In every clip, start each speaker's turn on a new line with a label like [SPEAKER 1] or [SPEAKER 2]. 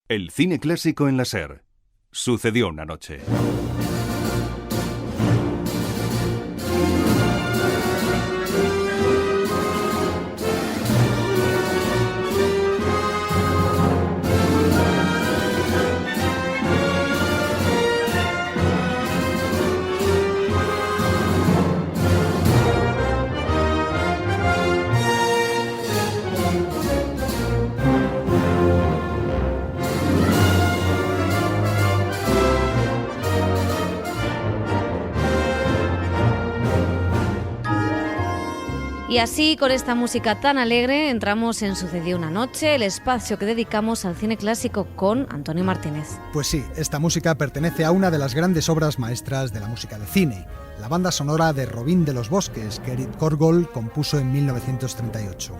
[SPEAKER 1] El cine clásico en la SER. Sucedió una noche.
[SPEAKER 2] Y así, con esta música tan alegre, entramos en Sucedió una noche, el espacio que dedicamos al cine clásico con Antonio Martínez.
[SPEAKER 3] Pues sí, esta música pertenece a una de las grandes obras maestras de la música de cine, la banda sonora de Robin de los Bosques, que Eric Korgol compuso en 1938.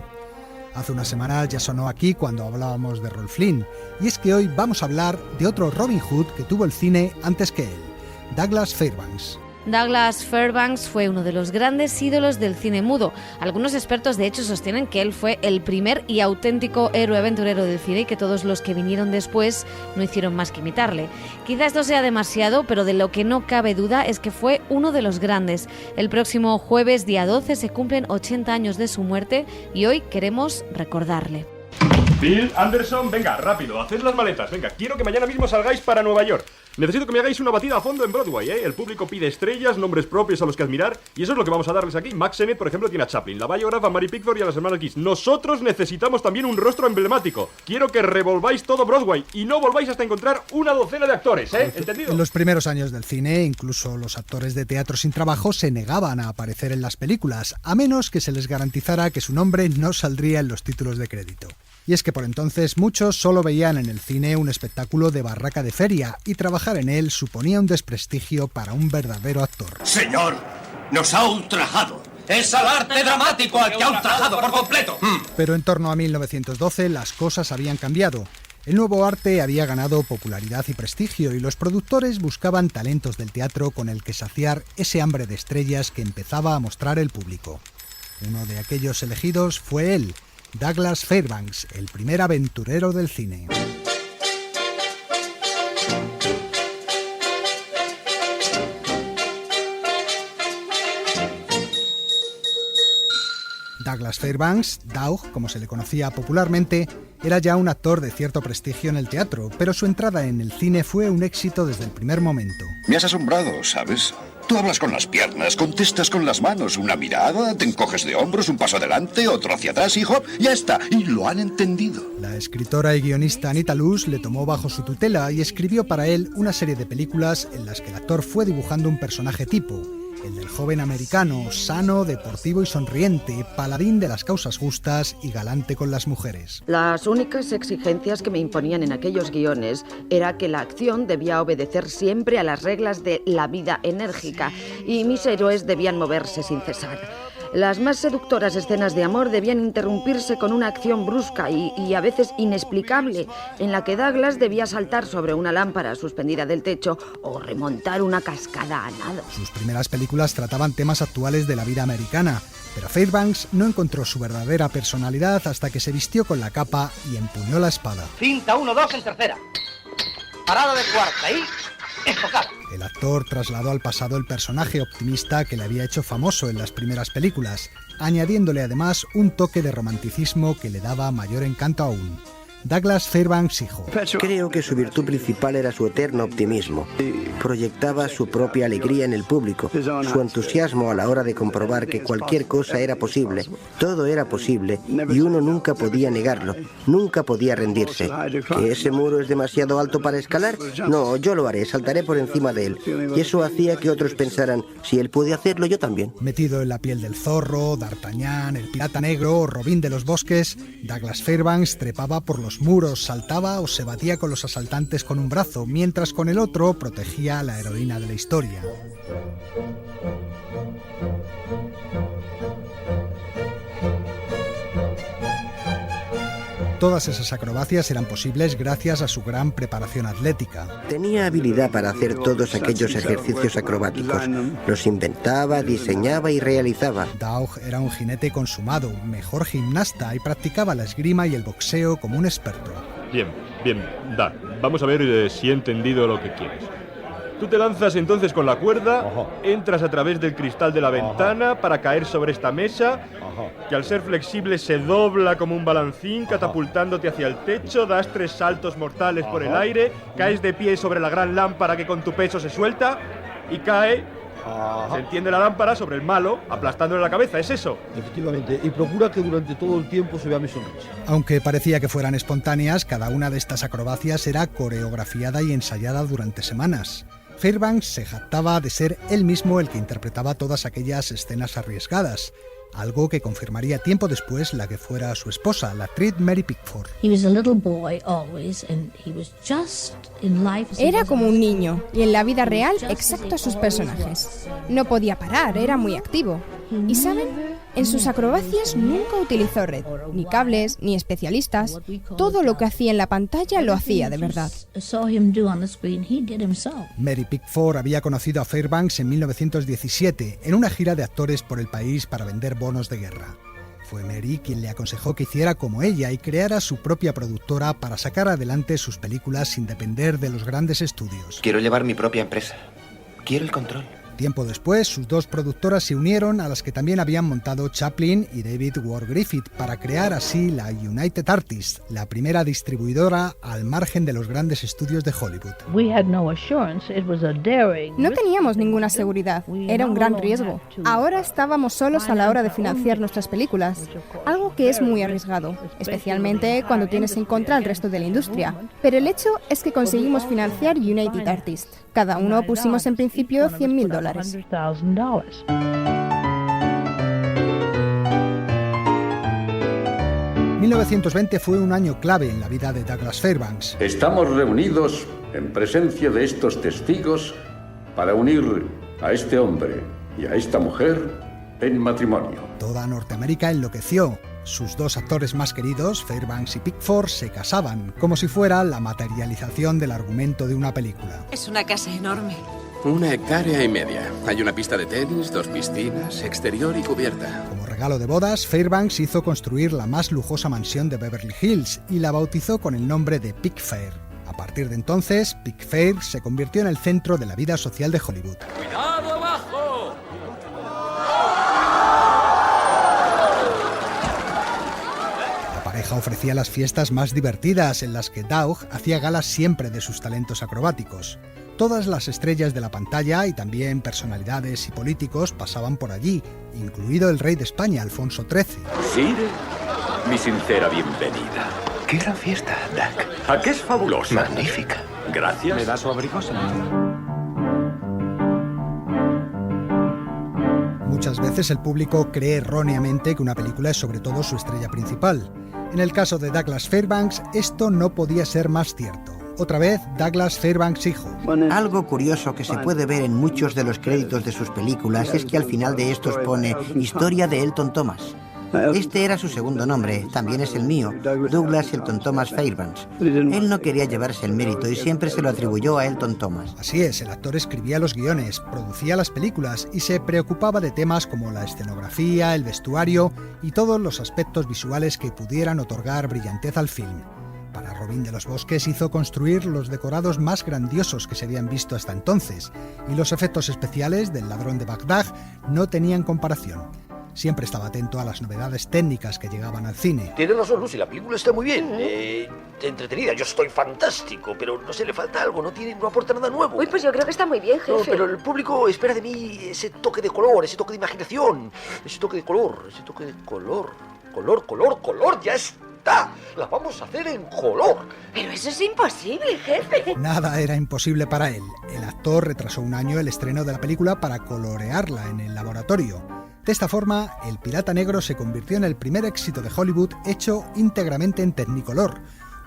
[SPEAKER 3] Hace unas semanas ya sonó aquí cuando hablábamos de Errol Flynn, y es que hoy vamos a hablar de otro Robin Hood que tuvo el cine antes que él, Douglas Fairbanks.
[SPEAKER 2] Douglas Fairbanks fue uno de los grandes ídolos del cine mudo. Algunos expertos, de hecho, sostienen que él fue el primer y auténtico héroe aventurero del cine y que todos los que vinieron después no hicieron más que imitarle. Quizá esto sea demasiado, pero de lo que no cabe duda es que fue uno de los grandes. El próximo jueves, día 12, se cumplen 80 años de su muerte y hoy queremos recordarle.
[SPEAKER 4] Bill, Anderson, venga, rápido, haced las maletas, venga, quiero que mañana mismo salgáis para Nueva York. Necesito que me hagáis una batida a fondo en Broadway, ¿eh? El público pide estrellas, nombres propios a los que admirar, y eso es lo que vamos a darles aquí. Max Sennett, por ejemplo, tiene a Chaplin, la Biograph a Mary Pickford y a las hermanas Kiss. Nosotros necesitamos también un rostro emblemático. Quiero que revolváis todo Broadway y no volváis hasta encontrar una docena de actores, ¿eh? ¿Entendido?
[SPEAKER 3] En los primeros años del cine, incluso los actores de teatro sin trabajo se negaban a aparecer en las películas, a menos que se les garantizara que su nombre no saldría en los títulos de crédito. Y es que por entonces muchos solo veían en el cine un espectáculo de barraca de feria y trabajar en él suponía un desprestigio para un verdadero actor.
[SPEAKER 5] Señor, nos ha ultrajado. Es al arte dramático al que ha ultrajado por completo.
[SPEAKER 3] Pero en torno a 1912 las cosas habían cambiado. El nuevo arte había ganado popularidad y prestigio y los productores buscaban talentos del teatro con el que saciar ese hambre de estrellas que empezaba a mostrar el público. Uno de aquellos elegidos fue él, Douglas Fairbanks, el primer aventurero del cine. Douglas Fairbanks, Doug, como se le conocía popularmente, era ya un actor de cierto prestigio en el teatro, pero su entrada en el cine fue un éxito desde el primer momento.
[SPEAKER 6] Me has asombrado, ¿sabes? Tú hablas con las piernas, contestas con las manos, una mirada, te encoges de hombros, un paso adelante, otro hacia atrás y ¡hop! Ya está, y lo han entendido.
[SPEAKER 3] La escritora y guionista Anita Loos le tomó bajo su tutela y escribió para él una serie de películas en las que el actor fue dibujando un personaje tipo, el del joven americano, sano, deportivo y sonriente, paladín de las causas justas y galante con las mujeres.
[SPEAKER 7] Las únicas exigencias que me imponían en aquellos guiones era que la acción debía obedecer siempre a las reglas de la vida enérgica y mis héroes debían moverse sin cesar. Las más seductoras escenas de amor debían interrumpirse con una acción brusca y a veces inexplicable, en la que Douglas debía saltar sobre una lámpara suspendida del techo o remontar una cascada a nado.
[SPEAKER 3] Sus primeras películas trataban temas actuales de la vida americana, pero Fairbanks no encontró su verdadera personalidad hasta que se vistió con la capa y empuñó la espada.
[SPEAKER 8] Cinta 1-2 en tercera. Parada de cuarta y... enfocada.
[SPEAKER 3] El actor trasladó al pasado el personaje optimista que le había hecho famoso en las primeras películas, añadiéndole además un toque de romanticismo que le daba mayor encanto aún. Douglas Fairbanks hijo.
[SPEAKER 9] Creo que su virtud principal era su eterno optimismo. Proyectaba su propia alegría en el público, su entusiasmo a la hora de comprobar que cualquier cosa era posible, todo era posible, y uno nunca podía negarlo, nunca podía rendirse. ¿Que ese muro es demasiado alto para escalar? No, yo lo haré, saltaré por encima de él. Y eso hacía que otros pensaran, si él puede hacerlo, yo también.
[SPEAKER 3] Metido en la piel del zorro, D'Artagnan, el pirata negro o Robin de los Bosques, Douglas Fairbanks trepaba por los muros, saltaba o se batía con los asaltantes con un brazo, mientras con el otro protegía a la heroína de la historia. Todas esas acrobacias eran posibles gracias a su gran preparación atlética.
[SPEAKER 9] Tenía habilidad para hacer todos aquellos ejercicios acrobáticos. Los inventaba, diseñaba y realizaba.
[SPEAKER 3] Doug era un jinete consumado, mejor gimnasta y practicaba la esgrima y el boxeo como un experto.
[SPEAKER 4] Bien, Doug, vamos a ver si he entendido lo que quieres. Tú te lanzas entonces con la cuerda, entras a través del cristal de la ventana para caer sobre esta mesa, que al ser flexible se dobla como un balancín, catapultándote hacia el techo, das 3 saltos mortales por el aire, caes de pie sobre la gran lámpara que con tu peso se suelta y cae. Se enciende la lámpara sobre el malo, aplastándole la cabeza, ¿es eso?
[SPEAKER 10] Efectivamente, y procura que durante todo el tiempo se vea mi sonrisa.
[SPEAKER 3] Aunque parecía que fueran espontáneas, cada una de estas acrobacias era coreografiada y ensayada durante semanas. Fairbanks se jactaba de ser él mismo el que interpretaba todas aquellas escenas arriesgadas, algo que confirmaría tiempo después la que fuera su esposa, la actriz Mary Pickford.
[SPEAKER 11] Era como un niño, y en la vida real exacto a sus personajes. No podía parar, era muy activo. ¿Y saben? En sus acrobacias nunca utilizó red, ni cables, ni especialistas. Todo lo que hacía en la pantalla lo hacía de verdad.
[SPEAKER 3] Mary Pickford había conocido a Fairbanks en 1917 en una gira de actores por el país para vender bonos de guerra. Fue Mary quien le aconsejó que hiciera como ella y creara su propia productora para sacar adelante sus películas sin depender de los grandes estudios.
[SPEAKER 12] Quiero llevar mi propia empresa. Quiero el control.
[SPEAKER 3] Tiempo después, sus 2 productoras se unieron, a las que también habían montado Chaplin y David Ward Griffith, para crear así la United Artists, la primera distribuidora al margen de los grandes estudios de Hollywood.
[SPEAKER 11] No teníamos ninguna seguridad, era un gran riesgo. Ahora estábamos solos a la hora de financiar nuestras películas, algo que es muy arriesgado, especialmente cuando tienes en contra al resto de la industria. Pero el hecho es que conseguimos financiar United Artists. Cada uno pusimos en principio $100,000.
[SPEAKER 3] 1920 fue un año clave en la vida de Douglas Fairbanks.
[SPEAKER 13] Estamos reunidos en presencia de estos testigos para unir a este hombre y a esta mujer en matrimonio.
[SPEAKER 3] Toda Norteamérica enloqueció. Sus 2 actores más queridos, Fairbanks y Pickford, se casaban, como si fuera la materialización del argumento de una película.
[SPEAKER 14] Es una casa enorme.
[SPEAKER 15] 1,5 hectáreas. Hay una pista de tenis, 2 piscinas, exterior y cubierta.
[SPEAKER 3] Como regalo de bodas, Fairbanks hizo construir la más lujosa mansión de Beverly Hills y la bautizó con el nombre de Pickfair. A partir de entonces, Pickfair se convirtió en el centro de la vida social de Hollywood.
[SPEAKER 5] ¡Cuidado abajo!
[SPEAKER 3] La pareja ofrecía las fiestas más divertidas, en las que Doug hacía gala siempre de sus talentos acrobáticos. Todas las estrellas de la pantalla y también personalidades y políticos pasaban por allí, incluido el rey de España, Alfonso XIII.
[SPEAKER 16] Sire, mi sincera bienvenida.
[SPEAKER 12] ¡Qué gran fiesta, Doug!
[SPEAKER 16] ¿A qué es fabulosa?
[SPEAKER 12] Magnífica.
[SPEAKER 16] Gracias.
[SPEAKER 12] ¿Me da su abrigo, señor?
[SPEAKER 3] Muchas veces el público cree erróneamente que una película es sobre todo su estrella principal. En el caso de Douglas Fairbanks, esto no podía ser más cierto. Otra vez, Douglas Fairbanks hijo.
[SPEAKER 9] Algo curioso que se puede ver en muchos de los créditos de sus películas es que al final de estos pone Historia de Elton Thomas. Este era su segundo nombre, también es el mío, Douglas Elton Thomas Fairbanks. Él no quería llevarse el mérito y siempre se lo atribuyó a Elton Thomas.
[SPEAKER 3] Así es, el actor escribía los guiones, producía las películas y se preocupaba de temas como la escenografía, el vestuario y todos los aspectos visuales que pudieran otorgar brillantez al film. Para Robin de los Bosques hizo construir los decorados más grandiosos que se habían visto hasta entonces, y los efectos especiales del Ladrón de Bagdad no tenían comparación. Siempre estaba atento a las novedades técnicas que llegaban al cine.
[SPEAKER 17] Tienes razón, Lucy, la película está muy bien, entretenida, yo estoy fantástico, pero no sé, le falta algo, no aporta nada nuevo.
[SPEAKER 7] Uy, pues yo creo que está muy bien, jefe.
[SPEAKER 17] No, pero el público espera de mí ese toque de color, ese toque de imaginación, ese toque de color, color, ya está. La vamos a hacer en color.
[SPEAKER 7] Pero eso es imposible, jefe.
[SPEAKER 3] Nada era imposible para él. El actor retrasó un año el estreno de la película para colorearla en el laboratorio. De esta forma, El Pirata Negro se convirtió en el primer éxito de Hollywood hecho íntegramente en Technicolor.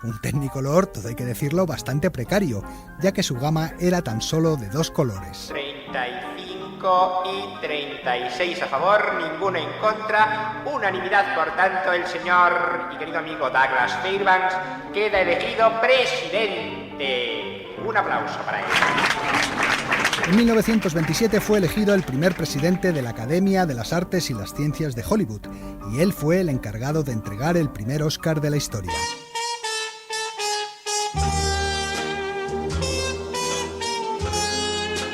[SPEAKER 3] Un Technicolor, todo hay que decirlo, bastante precario, ya que su gama era tan solo de 2 colores.
[SPEAKER 18] 35 y 36 a favor, ninguno en contra, unanimidad, por tanto, el señor y querido amigo Douglas Fairbanks queda elegido presidente. Un aplauso para él.
[SPEAKER 3] En 1927 fue elegido el primer presidente de la Academia de las Artes y las Ciencias de Hollywood, y él fue el encargado de entregar el primer Oscar de la historia.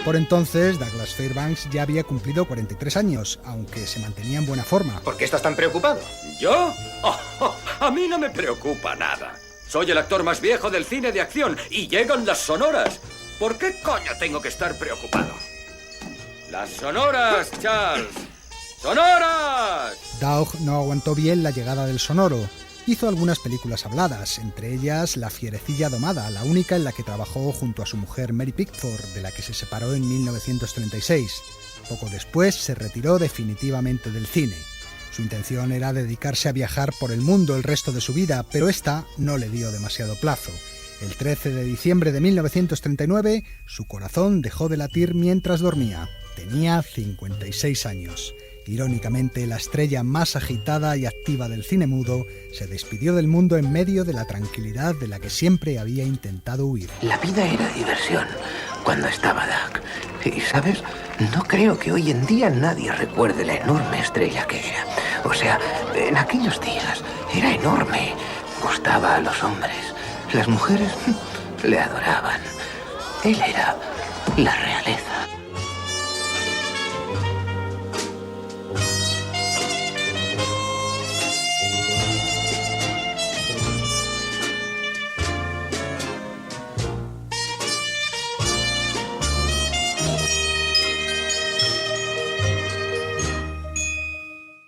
[SPEAKER 3] Por entonces, Douglas Fairbanks ya había cumplido 43 años, aunque se mantenía en buena forma.
[SPEAKER 14] ¿Por qué estás tan preocupado?
[SPEAKER 16] ¿Yo? A mí no me preocupa nada. Soy el actor más viejo del cine de acción y llegan las sonoras. ¿Por qué coño tengo que estar preocupado? ¡Las sonoras, Charles! ¡Sonoras!
[SPEAKER 3] Doug no aguantó bien la llegada del sonoro. Hizo algunas películas habladas, entre ellas La fierecilla domada, la única en la que trabajó junto a su mujer Mary Pickford, de la que se separó en 1936. Poco después se retiró definitivamente del cine. Su intención era dedicarse a viajar por el mundo el resto de su vida, pero esta no le dio demasiado plazo. El 13 de diciembre de 1939, su corazón dejó de latir mientras dormía. Tenía 56 años. Irónicamente, la estrella más agitada y activa del cine mudo se despidió del mundo en medio de la tranquilidad de la que siempre había intentado huir.
[SPEAKER 12] La vida era diversión cuando estaba Doug. Y, ¿sabes? No creo que hoy en día nadie recuerde la enorme estrella que era. O sea, en aquellos días era enorme. Gustaba a los hombres. Las mujeres le adoraban. Él era la realeza.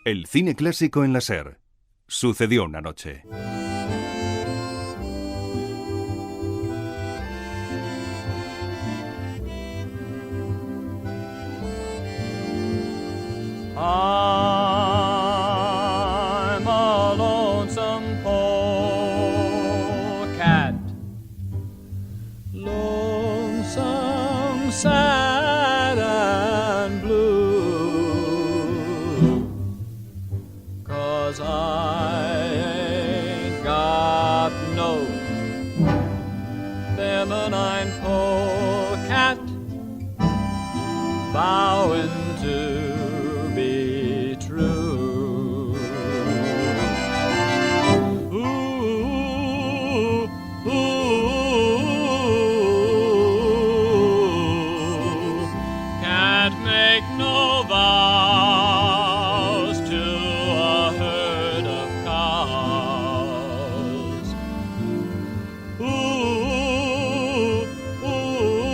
[SPEAKER 1] El cine clásico en la SER. Sucedió una noche.
[SPEAKER 19] I'm a lonesome polecat, lonesome, sad and blue, 'cause I ain't got no feminine polecat vowing to be true. Ooh, ooh, can't make no vows to a herd of cows. Ooh, ooh.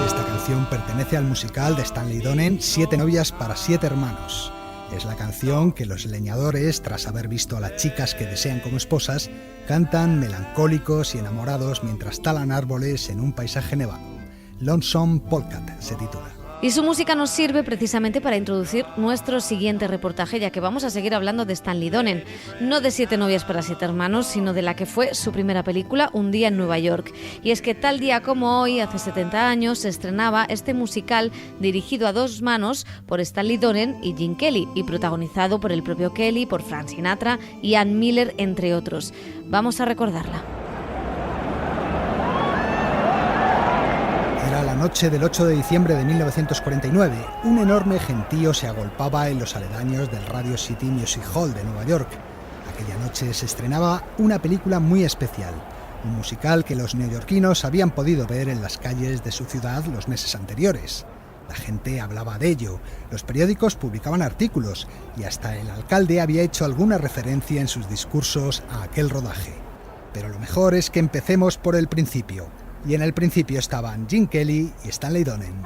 [SPEAKER 3] Esta canción pertenece al musical de Stanley Donen, 7 novias para 7 hermanos. Es la canción que los leñadores, tras haber visto a las chicas que desean como esposas, cantan melancólicos y enamorados mientras talan árboles en un paisaje nevado. Lonesome Polecat se titula.
[SPEAKER 2] Y su música nos sirve precisamente para introducir nuestro siguiente reportaje, ya que vamos a seguir hablando de Stanley Donen, no de 7 novias para 7 hermanos, sino de la que fue su primera película, Un día en Nueva York. Y es que tal día como hoy, hace 70 años, se estrenaba este musical dirigido a 2 manos por Stanley Donen y Gene Kelly, y protagonizado por el propio Kelly, por Frank Sinatra y Ann Miller, entre otros. Vamos a recordarla.
[SPEAKER 3] Era la noche del 8 de diciembre de 1949. Un enorme gentío se agolpaba en los aledaños del Radio City Music Hall de Nueva York. Aquella noche se estrenaba una película muy especial, un musical que los neoyorquinos habían podido ver en las calles de su ciudad los meses anteriores. La gente hablaba de ello, los periódicos publicaban artículos y hasta el alcalde había hecho alguna referencia en sus discursos a aquel rodaje. Pero lo mejor es que empecemos por el principio. Y en el principio estaban Gene Kelly y Stanley Donen.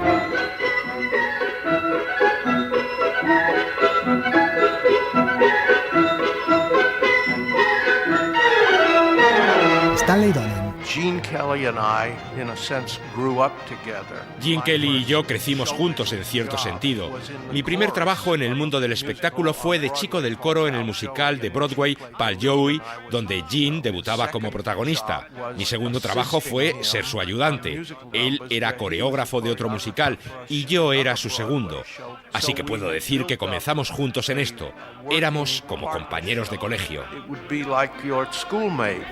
[SPEAKER 3] Stanley Donen.
[SPEAKER 20] Gene Kelly and I, in a sense, grew up together.
[SPEAKER 21] Gene Kelly y yo crecimos juntos en cierto sentido. Mi primer trabajo en el mundo del espectáculo fue de chico del coro en el musical de Broadway Pal Joey, donde Gene debutaba como protagonista. Mi segundo trabajo fue ser su ayudante. Él era coreógrafo de otro musical y yo era su segundo. Así que puedo decir que comenzamos juntos en esto. Éramos como compañeros de colegio.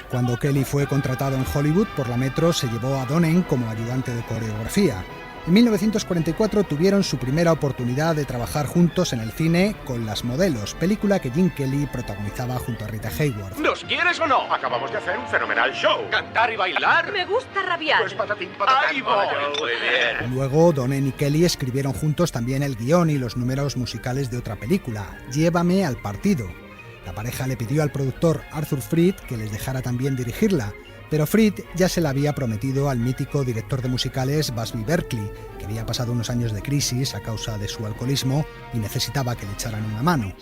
[SPEAKER 3] Cuando Kelly fue contratado en Hollywood por la Metro, se llevó a Donen como ayudante de coreografía. En 1944 tuvieron su primera oportunidad de trabajar juntos en el cine con Las modelos, película que Gene Kelly protagonizaba junto a Rita Hayworth.
[SPEAKER 14] ¿Nos quieres o no? Acabamos de hacer un fenomenal show. ¿Cantar y bailar?
[SPEAKER 22] Me gusta rabiar.
[SPEAKER 14] Pues patatín, patatán. ¡Ahí voy! Muy bien.
[SPEAKER 3] Luego, Donen y Kelly escribieron juntos también el guión y los números musicales de otra película, Llévame al partido. La pareja le pidió al productor Arthur Freed que les dejara también dirigirla, pero Freed ya se la había prometido al mítico director de musicales Busby Berkeley, que había pasado unos años de crisis a causa de su alcoholismo y necesitaba que le echaran una mano.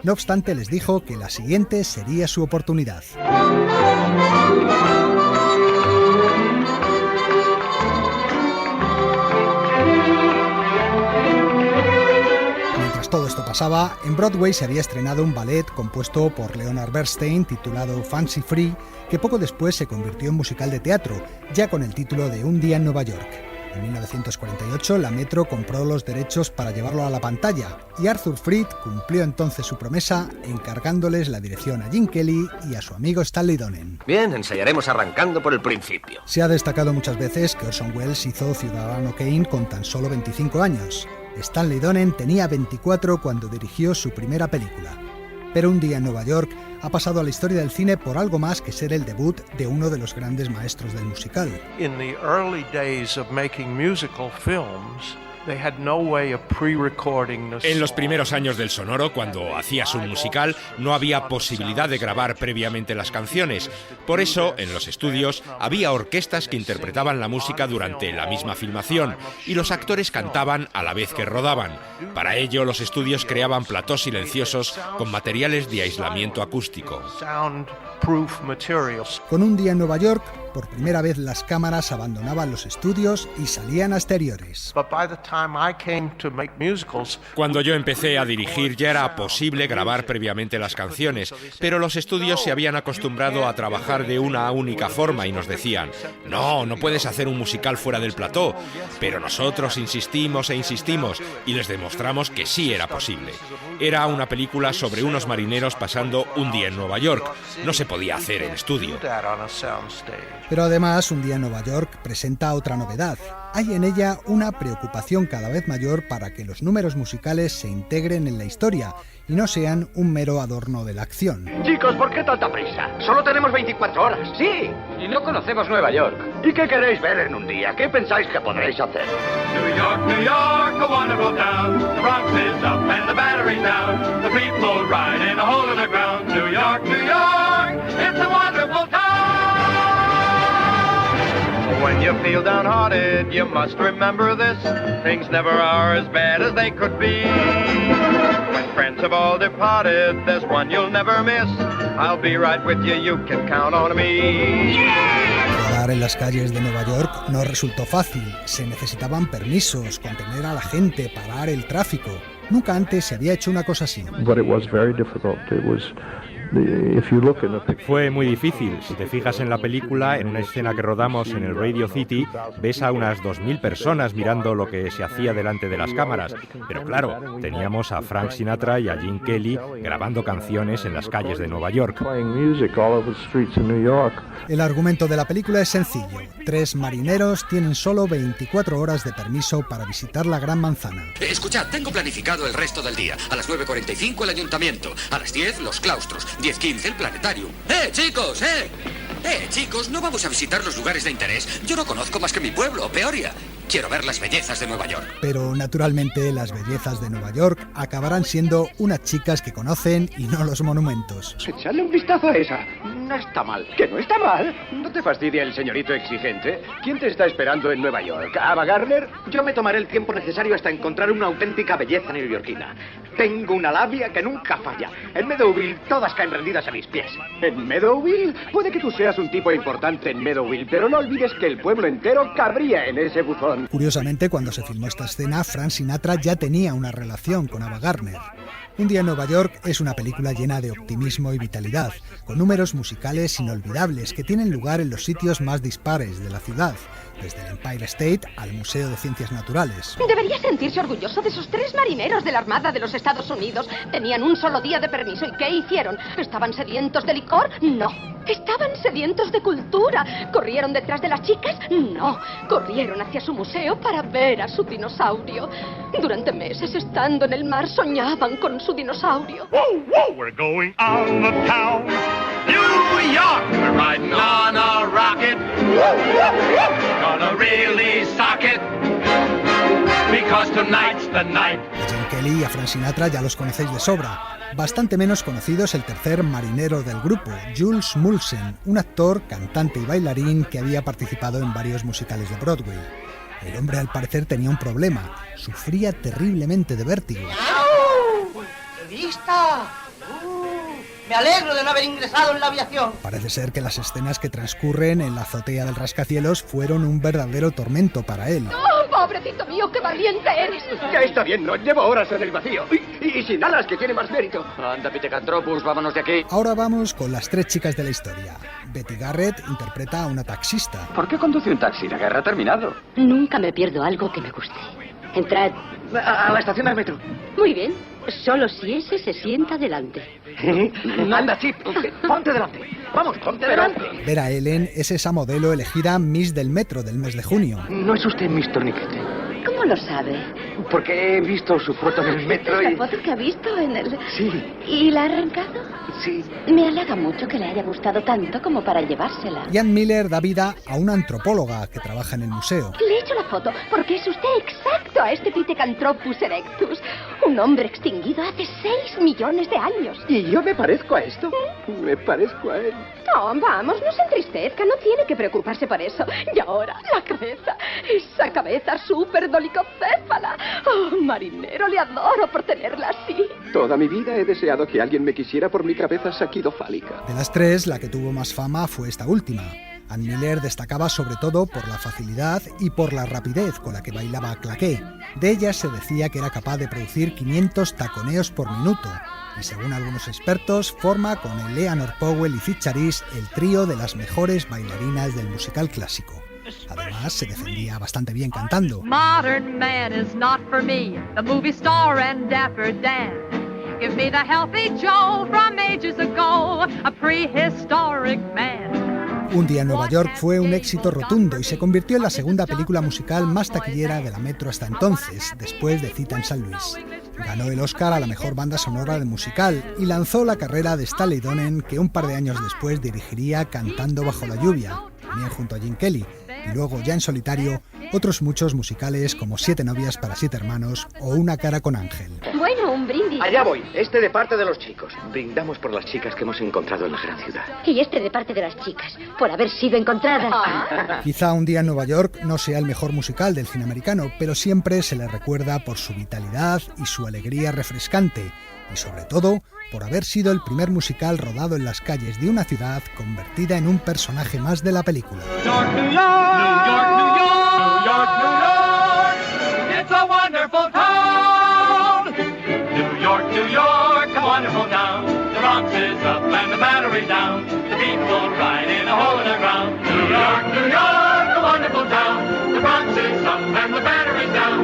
[SPEAKER 3] No obstante, les dijo que la siguiente sería su oportunidad. Mientras todo esto pasaba, en Broadway se había estrenado un ballet compuesto por Leonard Bernstein titulado Fancy Free, que poco después se convirtió en musical de teatro, ya con el título de Un día en Nueva York. En 1948, la Metro compró los derechos para llevarlo a la pantalla, y Arthur Freed cumplió entonces su promesa encargándoles la dirección a Gene Kelly y a su amigo Stanley Donen.
[SPEAKER 17] Bien, ensayaremos arrancando por el principio.
[SPEAKER 3] Se ha destacado muchas veces que Orson Welles hizo Ciudadano Kane con tan solo 25 años. Stanley Donen tenía 24 cuando dirigió su primera película. Pero Un día en Nueva York ha pasado a la historia del cine por algo más que ser el debut de uno de los grandes maestros del musical.
[SPEAKER 20] In the early days of making musical films, they had no way of pre-recording the
[SPEAKER 21] En los primeros años del sonoro, cuando hacías un musical, no había posibilidad de grabar previamente las canciones. Por eso, en los estudios, había orquestas que interpretaban la música durante la misma filmación y los actores cantaban a la vez que rodaban. Para ello, los estudios creaban platós silenciosos con materiales de aislamiento acústico.
[SPEAKER 3] Con Un día en Nueva York, por primera vez las cámaras abandonaban los estudios y salían a exteriores.
[SPEAKER 21] Cuando yo empecé a dirigir ya era posible grabar previamente las canciones, pero los estudios se habían acostumbrado a trabajar de una única forma y nos decían: no puedes hacer un musical fuera del plató. Pero nosotros insistimos e insistimos y les demostramos que sí era posible. Era una película sobre unos marineros pasando un día en Nueva York. No se podía hacer en estudio.
[SPEAKER 3] Pero además, Un día en Nueva York presenta otra novedad. Hay en ella una preocupación cada vez mayor para que los números musicales se integren en la historia y no sean un mero adorno de la acción.
[SPEAKER 14] Chicos, ¿por qué tanta prisa? Solo tenemos 24 horas.
[SPEAKER 8] Sí, y no conocemos Nueva York.
[SPEAKER 14] ¿Y qué queréis ver en un día? ¿Qué pensáis que podréis hacer?
[SPEAKER 19] New York, a wonderful town. The Bronx is up and the Battery's down. The people ride in a hole in the ground. New York, it's a wonderful town.
[SPEAKER 23] When you feel downhearted, you must remember this. Things never are as bad as they could be. When friends have all departed, there's one you'll never miss. I'll be right with you, you can count on me.
[SPEAKER 3] Rodar en las calles de Nueva York no resultó fácil. Se necesitaban permisos, contener a la gente, parar el tráfico. Nunca antes se había hecho una cosa así.
[SPEAKER 24] Fue muy difícil. Si te fijas en la película, en una escena que rodamos en el Radio City, ves a unas 2.000 personas mirando lo que se hacía delante de las cámaras. Pero claro, teníamos a Frank Sinatra y a Gene Kelly grabando canciones en las calles de Nueva York.
[SPEAKER 3] El argumento de la película es sencillo. 3 marineros tienen solo 24 horas de permiso para visitar la Gran Manzana.
[SPEAKER 5] Escuchad, tengo planificado el resto del día. A las 9:45 el ayuntamiento, a las 10 los claustros, 10:15 el planetario. Chicos, chicos, no vamos a visitar los lugares de interés. Yo no conozco más que mi pueblo, Peoria. Quiero ver las bellezas de Nueva York.
[SPEAKER 3] Pero naturalmente las bellezas de Nueva York acabarán siendo unas chicas que conocen y no los monumentos.
[SPEAKER 14] Echadle un vistazo a esa. No está mal. ¿Que no está mal? ¿No te fastidia el señorito exigente? ¿Quién te está esperando en Nueva York? ¿Ava Gardner? Yo me tomaré el tiempo necesario hasta encontrar una auténtica belleza neoyorquina. Tengo una labia que nunca falla. En Meadowville todas caen rendidas a mis pies. ¿En Meadowville? Puede que tú seas un tipo importante en Meadowville, pero no olvides que el pueblo entero cabría en ese buzón.
[SPEAKER 3] Curiosamente, cuando se filmó esta escena, Frank Sinatra ya tenía una relación con Ava Gardner. Un día en Nueva York es una película llena de optimismo y vitalidad, con números musicales inolvidables que tienen lugar en los sitios más dispares de la ciudad, desde el Empire State al Museo de Ciencias Naturales.
[SPEAKER 22] Debería sentirse orgulloso de esos 3 marineros de la Armada de los Estados Unidos. Tenían un solo día de permiso. ¿Y qué hicieron? ¿Estaban sedientos de licor? No. Estaban sedientos de cultura. ¿Corrieron detrás de las chicas? No, corrieron hacia su museo para ver a su dinosaurio. Durante meses, estando en el mar, soñaban con su dinosaurio.
[SPEAKER 19] We're going on the town, New York. We're riding on a rocket. Gonna really sock it. Because tonight's the night.
[SPEAKER 3] A Gene Kelly y a Frank Sinatra ya los conocéis de sobra. Bastante menos conocido es el tercer marinero del grupo, Jules Mulsen, un actor, cantante y bailarín que había participado en varios musicales de Broadway. El hombre al parecer tenía un problema, sufría terriblemente de vértigo.
[SPEAKER 8] ¡Revista! Me alegro de no haber ingresado en la aviación.
[SPEAKER 3] Parece ser que las escenas que transcurren en la azotea del rascacielos fueron un verdadero tormento para él.
[SPEAKER 22] ¡Oh, pobrecito mío, qué valiente eres!
[SPEAKER 14] Ya está bien, no llevo horas en el vacío. Y sin alas, que tiene más mérito. Anda, Pithecanthropus, vámonos de aquí.
[SPEAKER 3] Ahora vamos con las tres chicas de la historia. Betty Garrett interpreta a una taxista.
[SPEAKER 14] ¿Por qué conduce un taxi? La guerra ha terminado.
[SPEAKER 4] Nunca me pierdo algo que me guste. Entrad.
[SPEAKER 14] A la estación del metro.
[SPEAKER 4] Muy bien. Solo si ese se sienta delante.
[SPEAKER 14] Anda, Chip, ponte delante. Vamos, ponte delante.
[SPEAKER 3] Vera Ellen es esa modelo elegida Miss del Metro del mes de junio.
[SPEAKER 14] ¿No es usted Miss Torniquete?
[SPEAKER 4] ¿Cómo lo sabe?
[SPEAKER 14] Porque he visto su foto en el metro y...
[SPEAKER 4] ¿La foto que ha visto en el...?
[SPEAKER 14] Sí.
[SPEAKER 4] ¿Y la ha arrancado?
[SPEAKER 14] Sí.
[SPEAKER 4] Me halaga mucho que le haya gustado tanto como para llevársela.
[SPEAKER 3] Ian Miller da vida a una antropóloga que trabaja en el museo.
[SPEAKER 22] Le he hecho la foto porque es usted exacto a este Pithecanthropus erectus, un hombre extinguido hace 6 millones de años.
[SPEAKER 14] ¿Y yo me parezco a esto? Me parezco a él.
[SPEAKER 22] No, vamos, no se entristezca, no tiene que preocuparse por eso. Y ahora, la cabeza, esa cabeza súper dolicocéfala. Oh, marinero, le adoro por tenerla así.
[SPEAKER 14] Toda mi vida he deseado que alguien me quisiera por mi cabeza saquidofálica.
[SPEAKER 3] De las tres, la que tuvo más fama fue esta última. Ann Miller destacaba sobre todo por la facilidad y por la rapidez con la que bailaba claqué. De ella se decía que era capaz de producir 500 taconeos por minuto. Y según algunos expertos, forma con Eleanor Powell y Cyd Charisse el trío de las mejores bailarinas del musical clásico. Además, se defendía bastante bien cantando.
[SPEAKER 6] Modern man is not for me, the movie star and dapper Dan. Give me the healthy Joe from ages ago, a prehistoric man.
[SPEAKER 3] Un día en Nueva York fue un éxito rotundo y se convirtió en la segunda película musical más taquillera de la Metro hasta entonces, después de Cita en San Luis. Ganó el Oscar a la mejor banda sonora de musical y lanzó la carrera de Stanley Donen, que un par de años después dirigiría Cantando bajo la lluvia, también junto a Gene Kelly, y luego ya en solitario otros muchos musicales como 7 novias para 7 hermanos o Una cara con Ángel.
[SPEAKER 22] Bueno, un brindis.
[SPEAKER 14] Allá voy, este de parte de los chicos. Brindamos por las chicas que hemos encontrado en la gran ciudad.
[SPEAKER 4] Y este de parte de las chicas, por haber sido encontradas.
[SPEAKER 3] Quizá Un día en Nueva York no sea el mejor musical del cine americano, pero siempre se le recuerda por su vitalidad y su alegría refrescante, y sobre todo por haber sido el primer musical rodado en las calles de una ciudad convertida en un personaje más de la película.
[SPEAKER 19] New York, New York, New York, New York, it's a wonderful town. New York, New York, a wonderful town. The Bronx is up and the Battery down. The people ride in a hole in the ground. New York, New York, a wonderful town. The Bronx is up and the Battery down.